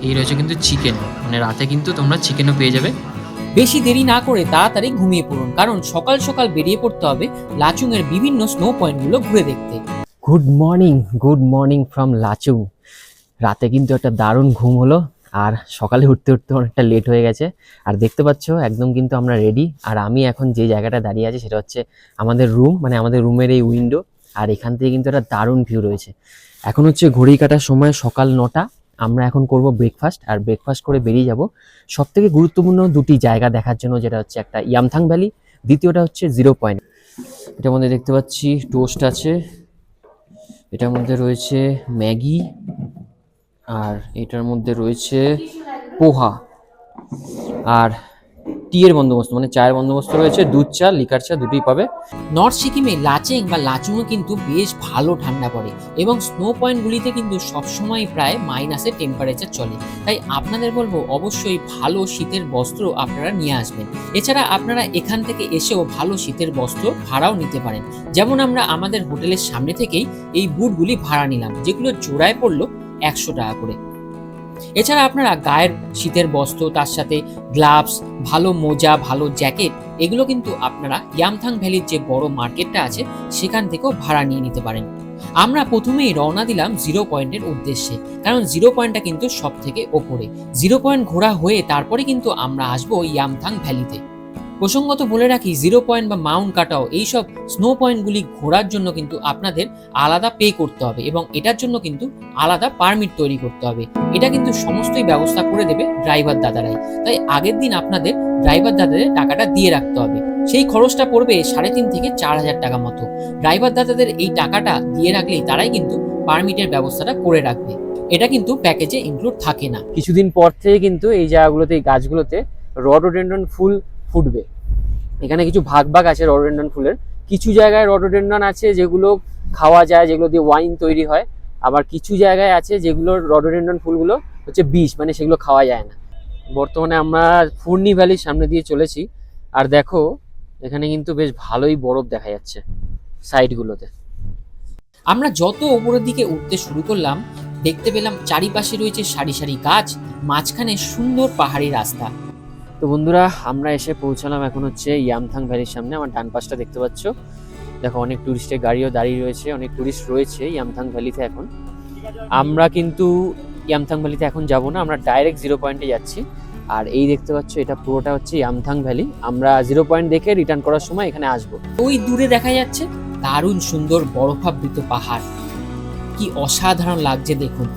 এই রয়েছে কিন্তু চিকেন, মানে রাতে কিন্তু তোমরা চিকেনও পেয়ে যাবে। বেশি দেরি না করে তাড়াতাড়ি ঘুমিয়ে পড়ুন, কারণ সকাল সকাল বেরিয়ে পড়তে হবে লাচুংয়ের বিভিন্ন স্নো পয়েন্টগুলো ঘুরে দেখতে। Good morning from Lachung. রাতে কিন্তু একটা দারুণ ঘুম হলো, আর সকালে উঠতে উঠতে অনেকটা লেট হয়ে গেছে। আর দেখতে পাচ্ছ একদম কিন্তু আমরা রেডি। আর আমি এখন যে জায়গাটা দাঁড়িয়ে আছি সেটা হচ্ছে আমাদের রুম, মানে আমাদের রুমের এই উইন্ডো। আর এখান থেকে কিন্তু একটা দারুণ ভিউ রয়েছে। এখন হচ্ছে ঘড়ি কাটার সময় সকাল 9টা। আমরা এখন করব ব্রেকফাস্ট, আর ব্রেকফাস্ট করে বেরিয়ে যাব সব থেকে গুরুত্বপূর্ণ 2টি জায়গা দেখার জন্য, যেটা হচ্ছে একটা ইয়ামথাং ভ্যালি, দ্বিতীয়টা হচ্ছে 0 পয়েন্ট। এটার মধ্যে দেখতে পাচ্ছি টোস্ট আছে, এটার মধ্যে রয়েছে ম্যাগি, আর এটার মধ্যে রয়েছে পোহা, আর টি এর বন্দোবস্ত, মানে চায়ের বন্দোবস্ত রয়েছে, দুধ চা, লিকার চা দুটোই পাবে। নর্থ সিকিমে লাচেং বা লাচুংয়ে কিন্তু বেশ ভালো ঠান্ডা পড়ে, এবং স্নো পয়েন্টগুলিতে কিন্তু সবসময় প্রায় মাইনাসের টেম্পারেচার চলে। তাই আপনাদের বলবো অবশ্যই ভালো শীতের বস্ত্র আপনারা নিয়ে আসবেন। এছাড়া আপনারা এখান থেকে এসেও ভালো শীতের বস্ত্র ভাড়াও নিতে পারেন। যেমন আমরা আমাদের হোটেলের সামনে থেকেই এই বুটগুলি ভাড়া নিলাম, যেগুলো জোড়ায় পড়লো 100 টাকা করে। এছাড়া আপনারা গায়ের শীতের বস্ত্র, তার সাথে গ্লাভস, ভালো মোজা, ভালো জ্যাকেট এগুলো কিন্তু আপনারা ইয়ামথাং ভ্যালির যে বড় মার্কেটটা আছে সেখান থেকেও ভাড়া নিয়ে নিতে পারেন। আমরা প্রথমেই রওনা দিলাম 0 পয়েন্টের উদ্দেশ্যে, কারণ 0 পয়েন্টটা কিন্তু সব থেকে ওপরে। 0 পয়েন্ট ঘোরা হয়ে তারপরে কিন্তু আমরা আসবো ইয়ামথাং ভ্যালিতে। প্রসঙ্গত বলে রাখি, 0 পয়েন্ট বা মাউন্ট কাটাও এইসব স্নো পয়েন্টগুলি ঘোরার জন্য কিন্তু আপনাদের আলাদা পে করতে হবে এবং এটার জন্য কিন্তু আলাদা পারমিট তৈরি করতে হবে। এটা কিন্তু সমস্তই ব্যবস্থা করে দেবে ড্রাইভার দাদারাই, তাই আগের দিন আপনাদের ড্রাইভার দাদাদের টাকাটা দিয়ে রাখতে হবে। সেই খরচটা পড়বে 3.5 থেকে 4,000 টাকা মতো। ড্রাইভার দাদাদের এই টাকাটা দিয়ে রাখলেই তারাই কিন্তু পারমিটের ব্যবস্থাটা করে রাখবে। এটা কিন্তু প্যাকেজে ইনক্লুড থাকে না। কিছুদিন পর থেকে কিন্তু এই জায়গাগুলোতে, এই গাছগুলোতে রডোডেন্ড্রন ফুল ফুটবে। এখানে কিছু ভাগ ভাগ আছে রডোডেন্ড্রন ফুলের। কিছু জায়গায় রডোডেন্ড্রন আছে যেগুলো খাওয়া যায়, যেগুলো দিয়ে ওয়াইন তৈরি হয়। আবার কিছু জায়গায় আছে যেগুলো রডোডেন্ড্রন ফুলগুলো হচ্ছে বিষ, মানে সেগুলো খাওয়া যায় না। বর্তমানে আমরা ফুর্নি ভ্যালির সামনে দিয়ে চলেছি, আর দেখো এখানে কিন্তু বেশ ভালোই বরফ দেখা যাচ্ছে সাইডগুলোতে। আমরা যত উপরের দিকে উঠতে শুরু করলাম, দেখতে পেলাম চারিপাশে রয়েছে সারি সারি গাছ, মাঝখানে সুন্দর পাহাড়ি রাস্তা। তো বন্ধুরা, আমরা এসে পৌঁছালাম এখন হচ্ছে ইয়ামথাং ভ্যালির সামনে। আমার ডান পাশটা দেখতে পাচ্ছ, দেখো অনেক টুরিস্টের গাড়িও দাঁড়িয়ে রয়েছে, অনেক টুরিস্ট রয়েছে ইয়ামথাং ভ্যালিতে এখন। আমরা কিন্তু ইয়ামথাং ভ্যালিতে এখন যাব না, আমরা ডাইরেক্ট 0 পয়েন্টে যাচ্ছি। আর এই দেখতে পাচ্ছ, এটা পুরোটা হচ্ছে ইয়ামথাং ভ্যালি। আমরা 0 পয়েন্ট দেখে রিটার্ন করার সময় এখানে আসবো। ওই দূরে দেখা যাচ্ছে দারুণ সুন্দর বরফাবৃত পাহাড়, কি অসাধারণ লাগছে দেখুন।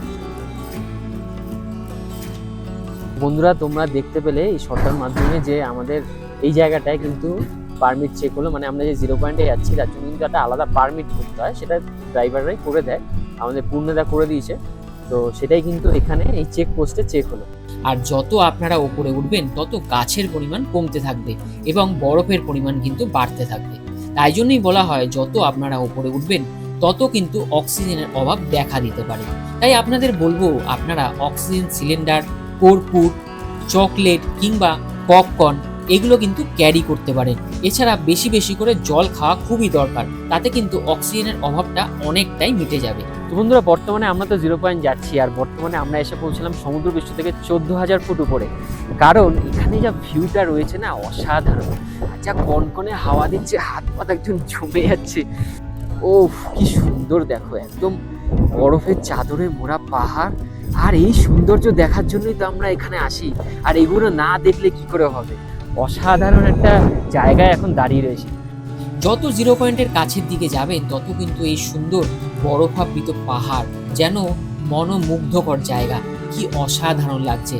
বন্ধুরা, তোমরা দেখতে পেলে এই শর্টটার মাধ্যমে যে আমাদের এই জায়গাটায় কিন্তু পারমিট চেক হলো, মানে আমরা যে 0 পয়েন্টে যাচ্ছি তার জন্য কিন্তু একটা আলাদা পারমিট করতে হয়, সেটা ড্রাইভাররাই করে দেয়, আমাদের পূর্ণদা করে দিয়েছে। তো সেটাই কিন্তু এখানে এই চেক পোস্টে চেক হলো। আর যত আপনারা উপরে উঠবেন তত গাছের পরিমাণ কমতে থাকবে এবং বরফের পরিমাণ কিন্তু বাড়তে থাকবে। তাই জন্যই বলা হয় যত আপনারা উপরে উঠবেন তত কিন্তু অক্সিজেনের অভাব দেখা দিতে পারে। তাই আপনাদের বলবো, আপনারা অক্সিজেন সিলিন্ডার, কর্পূর, চকলেট কিংবা পপকর্ন এগুলো কিন্তু ক্যারি করতে পারেন। এছাড়া বেশি বেশি করে জল খাওয়া খুবই দরকার, তাতে কিন্তু অক্সিজেনের অভাবটা অনেকটাই মিটে যাবে। তো বন্ধুরা, বর্তমানে আমরা তো 0 পয়েন্ট যাচ্ছি, আর বর্তমানে আমরা এসে পৌঁছলাম সমুদ্রপৃষ্ঠ থেকে 14,000 ফুট উপরে। কারণ এখানে যা ভিউটা রয়েছে না, অসাধারণ। যা কনকনে হাওয়া দিচ্ছে, হাত পাত একদম জমে যাচ্ছে। ও কি সুন্দর, দেখো একদম বরফের চাদরে মোড়া পাহাড়। আর এই সৌন্দর্য দেখার জন্যই তো আমরা এখানে আসি, আর এগুলো না দেখলে কি করে হবে। অসাধারণ একটা জায়গায় এখন দাঁড়িয়ে রয়েছে। যত 0 পয়েন্টের কাছের দিকে যাবেন তত কিন্তু এই সুন্দর বরফাবৃত পাহাড় যেন মনোমুগ্ধকর জায়গা, কি অসাধারণ লাগছে।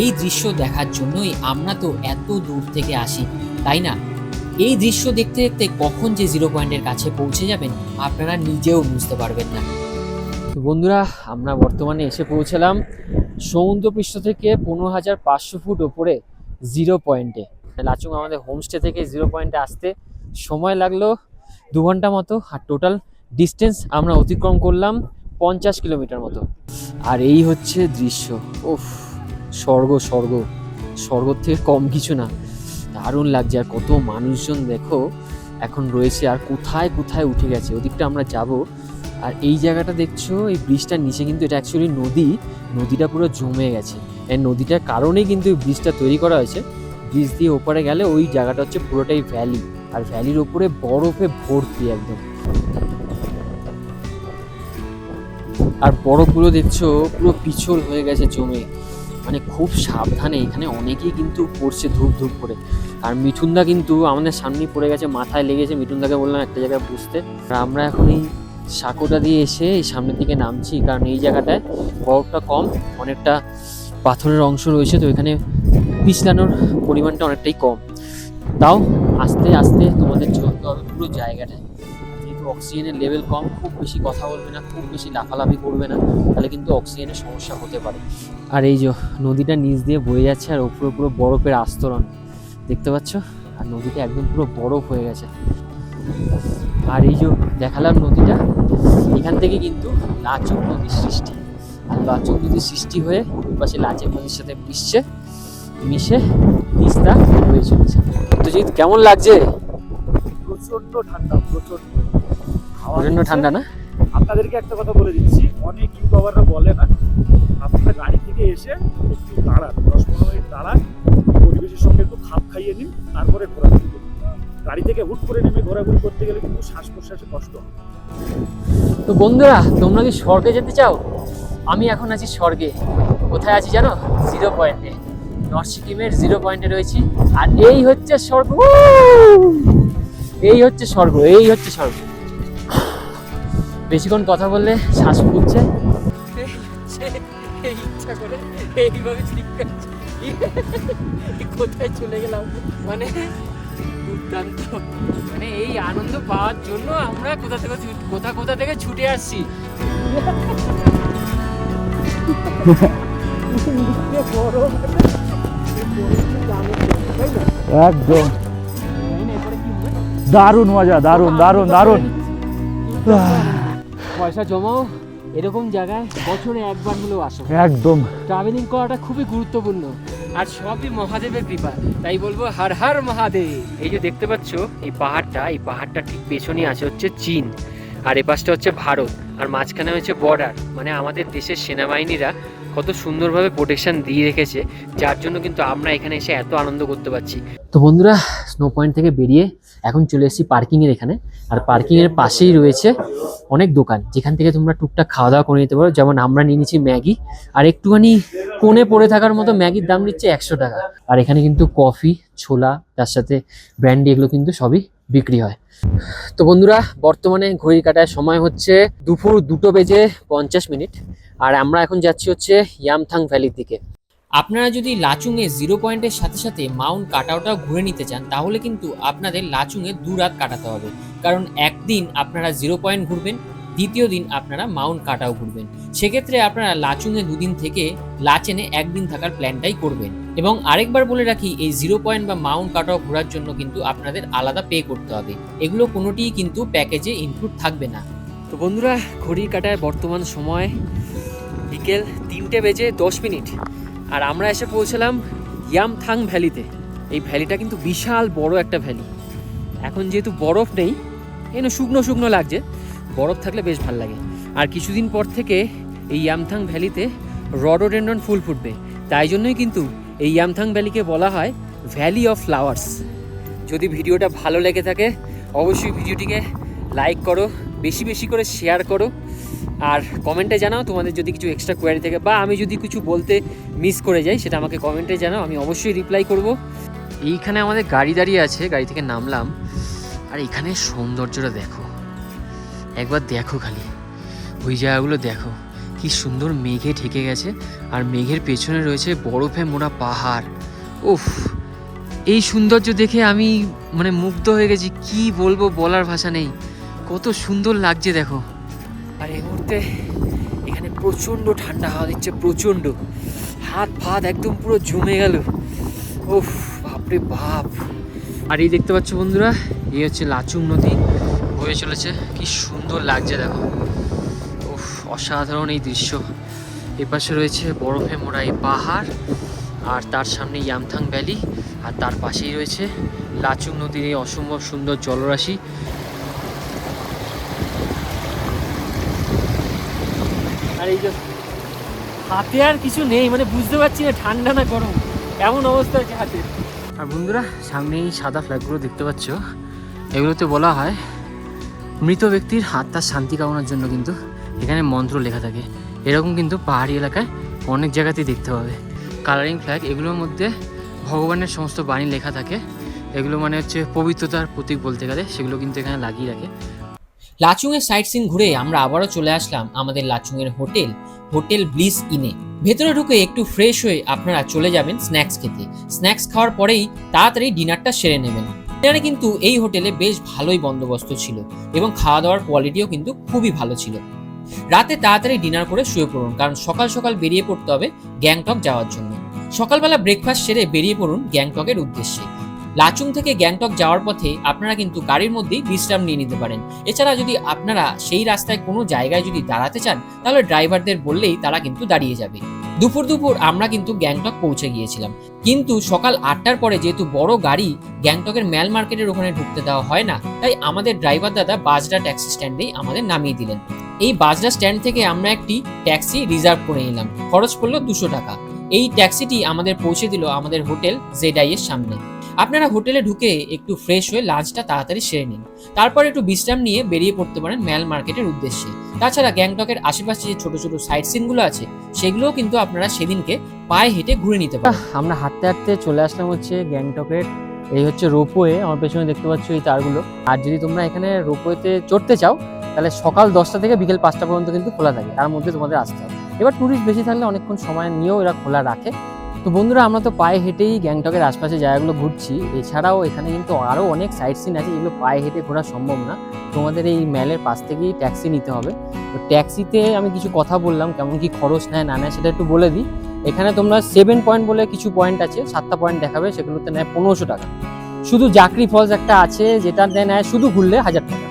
এই দৃশ্য দেখার জন্যই আমরা তো এত দূর থেকে আসি, তাই না? এই দৃশ্য দেখতে দেখতে কখন যে 0 পয়েন্টের কাছে পৌঁছে যাবেন আপনারা নিজেও বুঝতে পারবেন না। তো বন্ধুরা, আমরা বর্তমানে এসে পৌঁছলাম সমুদ্রপৃষ্ঠ থেকে 15,500 ফুট ওপরে 0 পয়েন্টে। লাচুং আমাদের হোমস্টে থেকে 0 পয়েন্টে আসতে সময় লাগলো 2 ঘন্টা মতো, আর টোটাল ডিস্টেন্স আমরা অতিক্রম করলাম 50 কিলোমিটার মতো। আর এই হচ্ছে দৃশ্য, ওফ, স্বর্গ স্বর্গ, স্বর্গর থেকে কম কিছু না। দারুণ লাগছে। আর কত মানুষজন দেখো এখন রয়েছে, আর কোথায় কোথায় উঠে গেছে। ওদিকটা আমরা যাব। আর এই জায়গাটা দেখছো, এই ব্রিজটার নিচে কিন্তু এটা অ্যাকচুয়ালি নদী, নদীটা পুরো জমে গেছে। এই নদীটার কারণেই কিন্তু এই ব্রিজটা তৈরি করা হয়েছে। ব্রিজ দিয়ে ওপারে গেলে ওই জায়গাটা হচ্ছে পুরোটাই ভ্যালি, আর ভ্যালির ওপরে বরফে ভর্তি একদম। আর বরফগুলো দেখছো পুরো পিছল হয়ে গেছে জমে, মানে খুব সাবধানে এখানে অনেকেই কিন্তু পড়ছে ধূপ ধূপ করে। আর মিঠুনদা কিন্তু আমাদের সামনেই পড়ে গেছে, মাথায় লেগেছে। মিঠুনদাকে বললাম একটা জায়গায় বুঝতে। আর আমরা এখন এই সাঁকোটা দিয়ে এসে এই সামনের দিকে নামছি, কারণ এই জায়গাটায় বরফটা কম, অনেকটা পাথরের অংশ রয়েছে, তো এখানে পিছলানোর পরিমাণটা অনেকটাই কম। তাও আস্তে আস্তে তোমাদের চলতে হবে পুরো জায়গাটায়। যেহেতু অক্সিজেনের লেভেল কম, খুব বেশি কথা বলবে না, খুব বেশি লাফালাফি করবে না, তাহলে কিন্তু অক্সিজেনের সমস্যা হতে পারে। আর এই যে নদীটা নিচ দিয়ে বয়ে যাচ্ছে, আর ওপরে পুরো বরফের আস্তরণ দেখতে পাচ্ছ, আর নদীটা একদম পুরো বরফ হয়ে গেছে। আর এই যে দেখালাম নদীটা, এখান থেকে কিন্তু লাচুং নদীর সৃষ্টি। আর লাচুং নদীর সৃষ্টি হয়ে ওই পাশে লাচেং নদীর সাথে মিশে তিস্তা হয়ে চলেছে। তো জিৎ, কেমন লাগছে? প্রচন্ড ঠান্ডা, প্রচন্ড ঠান্ডা না? আপনাদেরকে একটা কথা বলে দিচ্ছি, অনেক ইউটিউবাররা বলে না, আপনারা গাড়ি থেকে এসে একটু দাঁড়ান, 10-15 মিনিট দাঁড়ান, পরিবেশের সঙ্গে একটু খাপ খাইয়ে নিন, তারপরে ঘোরাঘুরি করুন। গাড়ি থেকে হুট করে নেমে ঘোরাঘুরি করতে গেলে কিন্তু শ্বাস প্রশ্বাসে কষ্ট হয়। তো বন্ধুরা, তোমরা কি স্বর্গে যেতে চাও? আমি এখন আছি স্বর্গে। কোথায় আছি জানো? 0 পয়েন্টে, নর্থ সিকিমের 0 পয়েন্টে রয়েছি। আর এই হচ্ছে স্বর্গ, এই হচ্ছে স্বর্গ, এই হচ্ছে স্বর্গ। বেশিক্ষণ কথা বললে শ্বাস ফুলছে, ইচ্ছা করে এইভাবে স্লিপ করছে। কোথায় চলে গেলাম, মানে দুর্দান্ত। মানে এই আনন্দ পাওয়ার জন্য আমরা কোথা থেকে ছুটে আসছি। একদম দারুণ মজা, দারুণ দারুণ দারুণ। পয়সা জমাও, এরকম জায়গায় বছরে একবার হলেও আসো। একদম ট্রাভেলিং করাটা খুবই গুরুত্বপূর্ণ, আর সবই মহাদেবের কৃপা। তাই বলবো হর হর মহাদেব। এই যে দেখতে পাচ্ছ এই পাহাড়টা ঠিক পেছনে আছে হচ্ছে চীন, আর এ পাশটা হচ্ছে ভারত, আর মাঝখানে হচ্ছে বর্ডার। মানে আমাদের দেশের সেনাবাহিনীরা কত সুন্দরভাবে প্রোটেকশন দিয়ে রেখেছে, যার জন্য কিন্তু আমরা এখানে এসে এত আনন্দ করতে পারছি। তো বন্ধুরা, স্নো পয়েন্ট থেকে বেরিয়ে এখন চলে এসেছি পার্কিংয়ের এখানে। আর পার্কিংয়ের পাশেই রয়েছে অনেক দোকান, যেখান থেকে তোমরা টুকটাক খাওয়া দাওয়া করে নিতে পারো। যেমন আমরা নিয়ে নিচ্ছি ম্যাগি, আর একটুখানি কোণে পড়ে থাকার মতো ম্যাগির দাম নিচ্ছে 100 টাকা। আর এখানে কিন্তু কফি, ছোলা, তার সাথে ব্র্যান্ডি, এগুলো কিন্তু সবই বিক্রি হয়। তো বন্ধুরা, বর্তমানে ঘড়ির কাঁটায় সময় হচ্ছে দুপুর 2:50। আর আমরা এখন যাচ্ছি হচ্ছে ইয়ামথাং ভ্যালির দিকে। আপনারা যদি লাচুংয়ে 0 পয়েন্টের সাথে সাথে মাউন্ট কাটাওটাও ঘুরে নিতে চান, তাহলে কিন্তু আপনাদের লাচুংয়ে 2 রাত কাটাতে হবে। কারণ একদিন আপনারা 0 পয়েন্ট ঘুরবেন, দ্বিতীয় দিন আপনারা মাউন্ট কাটাও ঘুরবেন। সেক্ষেত্রে আপনারা লাচুংয়ে 2 দিন থেকে লাচেনে 1 দিন থাকার প্ল্যানটাই করবেন। এবং আরেকবার বলে রাখি, এই 0 পয়েন্ট বা মাউন্ট কাটাও ঘোরার জন্য কিন্তু আপনাদের আলাদা পে করতে হবে। এগুলো কোনোটিই কিন্তু প্যাকেজে ইনক্লুড থাকবে না। তো বন্ধুরা, ঘড়ির কাঁটায় বর্তমান সময় বিকেল 3:10। আর আমরা এসে পৌঁছলাম ইয়ামথাং ভ্যালিতে। এই ভ্যালিটা কিন্তু বিশাল বড় একটা ভ্যালি। এখন যেহেতু বরফ নেই, শুকনো শুকনো লাগছে, বরফ থাকলে বেশ ভালো লাগে। আর কিছুদিন পর থেকে এই ইয়ামথাং ভ্যালিতে রডোডেন্ড্রন ফুল ফুটবে। তাই জন্যই কিন্তু এই ইয়ামথাং ভ্যালিকে বলা হয় ভ্যালি অফ ফ্লাওয়ার্স। যদি ভিডিওটা ভালো লেগে থাকে, অবশ্যই ভিডিওটিকে লাইক করো, বেশি বেশি করে শেয়ার করো, আর কমেন্টে জানাও তোমাদের যদি কিছু এক্সট্রা কোয়ারি থাকে, বা আমি যদি কিছু বলতে মিস করে যাই সেটা আমাকে কমেন্টে জানাও, আমি অবশ্যই রিপ্লাই করব। এইখানে আমাদের গাড়ি দাঁড়িয়ে আছে, গাড়ি থেকে নামলাম, আর এখানে সৌন্দর্যটা দেখো, একবার দেখো খালি, ওই জায়গাগুলো দেখো কি সুন্দর মেঘে ঢেকে গেছে, আর মেঘের পেছনে রয়েছে বরফে মোড়া পাহাড়। উফ, এই সৌন্দর্য দেখে আমি মানে মুগ্ধ হয়ে গেছি, কি বলবো, বলার ভাষা নেই, কত সুন্দর লাগছে দেখো। আর এই মুহূর্তে এখানে প্রচণ্ড ঠান্ডা হাওয়া দিচ্ছে, প্রচণ্ড, হাত ফাত একদম পুরো জমে গেল। উফ, বাপরে বাপ। আর এই দেখতে পাচ্ছ বন্ধুরা, এই হচ্ছে লাচুং নদী বয়ে চলেছে, কি সুন্দর লাগছে দেখো। উফ, অসাধারণ এই দৃশ্য। এপাশে রয়েছে বরফে মোড়া এই পাহাড়, আর তার সামনে ইয়ামথাং ভ্যালি, আর তার পাশেই রয়েছে লাচুং নদীর এই অসম্ভব সুন্দর জলরাশি। আর এই যে হাতে আর কিছু নেই, মানে বুঝতে পারছি না ঠান্ডা না গরম, এমন অবস্থা আছে হাতে। আর বন্ধুরা, সামনে এই সাদা ফ্ল্যাগগুলো দেখতে পাচ্ছ, এগুলোতে বলা হয় মৃত ব্যক্তির আত্মার শান্তি কামনার জন্য কিন্তু এখানে মন্ত্র লেখা থাকে। এরকম কিন্তু পাহাড়ি এলাকায় অনেক জায়গাতেই দেখতে পাবে কালারিং ফ্ল্যাগ। এগুলোর মধ্যে ভগবানের সমস্ত বাণী লেখা থাকে, এগুলো মানে হচ্ছে পবিত্রতার প্রতীক বলতে গেলে, সেগুলো কিন্তু এখানে লাগিয়ে রাখে। লাচুংয়ের সাইট সিন ঘুরে আমরা আবারও চলে আসলাম আমাদের লাচুংয়ের হোটেল ব্লিস ইনে। ভেতরে ঢুকে একটু ফ্রেশ হয়ে আপনারা চলে যাবেন স্ন্যাক্স খেতে। স্ন্যাক্স খাওয়ার পরেই তাড়াতাড়ি ডিনারটা সেরে নেবেন। ডিনারে কিন্তু এই হোটেলে বেশ ভালোই বন্দোবস্ত ছিল, এবং খাওয়া দাওয়ার কোয়ালিটিও কিন্তু খুবই ভালো ছিল। রাতে তাড়াতাড়ি ডিনার করে শুয়ে পড়ুন, কারণ সকাল সকাল বেরিয়ে পড়তে হবে গ্যাংটক যাওয়ার জন্য। সকালবেলা ব্রেকফাস্ট সেরে বেরিয়ে পড়ুন গ্যাংটকের উদ্দেশ্যে। লাচুং থেকে গ্যাংটক যাওয়ার পথে আপনারা কিন্তু গাড়ির মধ্যেই বিশ্রাম নিয়ে নিতে পারেন। এছাড়া যদি আপনারা সেই রাস্তায় কোনো জায়গায় যদি দাঁড়াতে চান, তাহলে ড্রাইভারদের বললেই তারা কিন্তু দাঁড়িয়ে যাবে। দুপুর আমরা কিন্তু গ্যাংটক পৌঁছে গিয়েছিলাম, কিন্তু সকাল 8টার পরে যেহেতু বড় গাড়ি গ্যাংটকের ম্যাল মার্কেটের ওখানে ঢুকতে দেওয়া হয় না, তাই আমাদের ড্রাইভার দাদা বাজরা ট্যাক্সি স্ট্যান্ডেই আমাদের নামিয়ে দিলেন। এই বাজরা স্ট্যান্ড থেকে আমরা একটি ট্যাক্সি রিজার্ভ করে নিলাম, খরচ পড়লো 200 টাকা। এই ট্যাক্সিটি আমাদের পৌঁছে দিল আমাদের হোটেল জেডআই এর সামনে। আপনারা হোটেলে ঢুকে একটু ফ্রেশ হয়ে লাঞ্চটা তাড়াতাড়ি সেরে নিন, তারপর একটু বিশ্রাম নিয়ে বেরিয়ে পড়তে পারেন ম্যাল মার্কেটের উদ্দেশ্যে। তাছাড়া গ্যাংটকের আশেপাশে যে ছোট ছোট সাইট সিনগুলো আছে সেগুলোও কিন্তু আপনারা সেদিনকে পায়ে হেঁটে ঘুরে নিতে পারেন। আমরা হাঁটতে হাঁটতে চলে আসলাম হচ্ছে গ্যাংটকের, এই হচ্ছে রোপওয়ে, আমার পেছনে দেখতে পাচ্ছ এই তারগুলো। আর যদি তোমরা এখানে রোপওয়েতে চড়তে চাও তাহলে সকাল 10টা থেকে বিকেল 5টা পর্যন্ত কিন্তু খোলা থাকে, তার মধ্যে তোমাদের আসতে হবে। এবার ট্যুরিস্ট বেশি থাকলে অনেকক্ষণ সময় নিয়েও এরা খোলা রাখে। তো বন্ধুরা, আমরা তো পায়ে হেঁটেই গ্যাংটকের আশপাশে জায়গাগুলো ঘুরছি। এছাড়াও এখানে কিন্তু আরও অনেক সাইট সিন আছে যেগুলো পায়ে হেঁটে ঘোরা সম্ভব না, তোমাদের এই ম্যালের পাশ থেকেই ট্যাক্সি নিতে হবে। তো ট্যাক্সিতে আমি কিছু কথা বললাম, কেমন কি খরচ নেয় না নেয় সেটা একটু বলে দিই। এখানে তোমরা 7 পয়েন্ট বলে কিছু পয়েন্ট আছে, 7টা পয়েন্ট দেখাবে, সেগুলোতে নেয় 1500 টাকা। শুধু জাকরি ফলস একটা আছে যেটা নেয় শুধু ঘুরলে 1000 টাকা।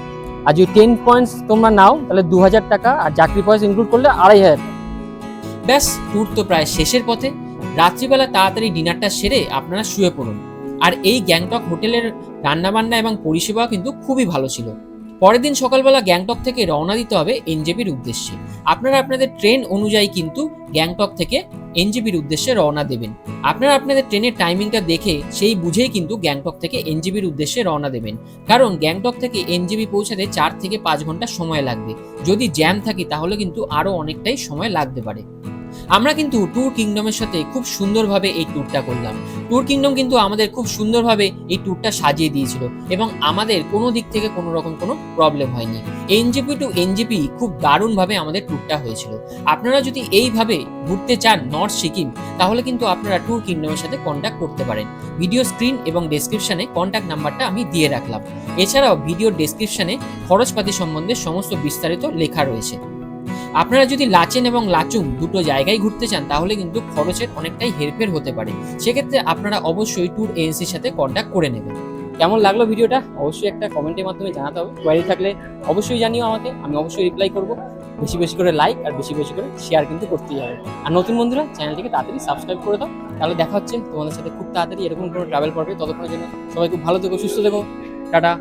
আর যদি 10 পয়েন্টস তোমরা নাও তাহলে 2000 টাকা, আর জাকরি ফলস ইনক্লুড করলে 2500 টাকা। ব্যাস, ট্যুর তো প্রায় শেষের পথে। রাত্রিবেলা তাড়াতাড়ি ডিনারটা সেরে আপনারা শুয়ে পড়ুন। আর এই গ্যাংটক হোটেলের রান্নাবান্না এবং পরিষেবা কিন্তু খুবই ভালো ছিল। পরের দিন সকালবেলা গ্যাংটক থেকে রওনা দিতে হবে এনজেপির উদ্দেশ্যে। আপনারা আপনাদের ট্রেন অনুযায়ী কিন্তু গ্যাংটক থেকে এনজেপির উদ্দেশ্যে রওনা দেবেন। আপনারা আপনাদের ট্রেনের টাইমিংটা দেখে সেই বুঝেই কিন্তু গ্যাংটক থেকে এনজেপির উদ্দেশ্যে রওনা দেবেন, কারণ গ্যাংটক থেকে এনজেপি পৌঁছাতে 4 থেকে 5 ঘন্টা সময় লাগবে। যদি জ্যাম থাকে তাহলে কিন্তু আরও অনেকটাই সময় লাগতে পারে। আমরা কিন্তু ট্যুর কিংডমের সাথে খুব সুন্দরভাবে এই ট্যুরটা করলাম। ট্যুর কিংডম কিন্তু আমাদের খুব সুন্দরভাবে এই ট্যুরটা সাজিয়ে দিয়েছিল এবং আমাদের কোনো দিক থেকে কোনো রকম কোনো প্রবলেম হয়নি। এনজেপি টু এনজেপি খুব দারুণভাবে আমাদের ট্যুরটা হয়েছিল। আপনারা যদি এইভাবে ঘুরতে চান নর্থ সিকিম, তাহলে কিন্তু আপনারা ট্যুর কিংডমের সাথে কন্ট্যাক্ট করতে পারেন। ভিডিও স্ক্রিন এবং ডেসক্রিপশনে কন্ট্যাক্ট নাম্বারটা আমি দিয়ে রাখলাম। এছাড়াও ভিডিও ডেসক্রিপশনে খরচপাতি সম্বন্ধে সমস্ত বিস্তারিত লেখা রয়েছে। আপনারা যদি লাচেন এবং লাচুং দুটো জায়গায় ঘুরতে চান তাহলে কিন্তু খরচের অনেকটাই হেরফের হতে পারে। সেক্ষেত্রে আপনারা অবশ্যই ট্যুর এজেন্সির সাথে কন্ট্যাক্ট করে নেবেন। কেমন লাগলো ভিডিওটা অবশ্যই একটা কমেন্টের মাধ্যমে জানাতে হবে। কোয়ারি থাকলে অবশ্যই জানিও আমাকে, আমি অবশ্যই রিপ্লাই করব। বেশি বেশি করে লাইক আর বেশি বেশি করে শেয়ার কিন্তু করতেই হবে। আর নতুন বন্ধুরা চ্যানেলটিকে তাড়াতাড়ি সাবস্ক্রাইব করে দাও। তাহলে দেখা হচ্ছে তোমাদের সাথে খুব তাড়াতাড়ি এরকম কোনো ট্রাভেল পর্বে। ততক্ষণের জন্য সবাই খুব ভালো থেকো, সুস্থ থেকো, টাটা।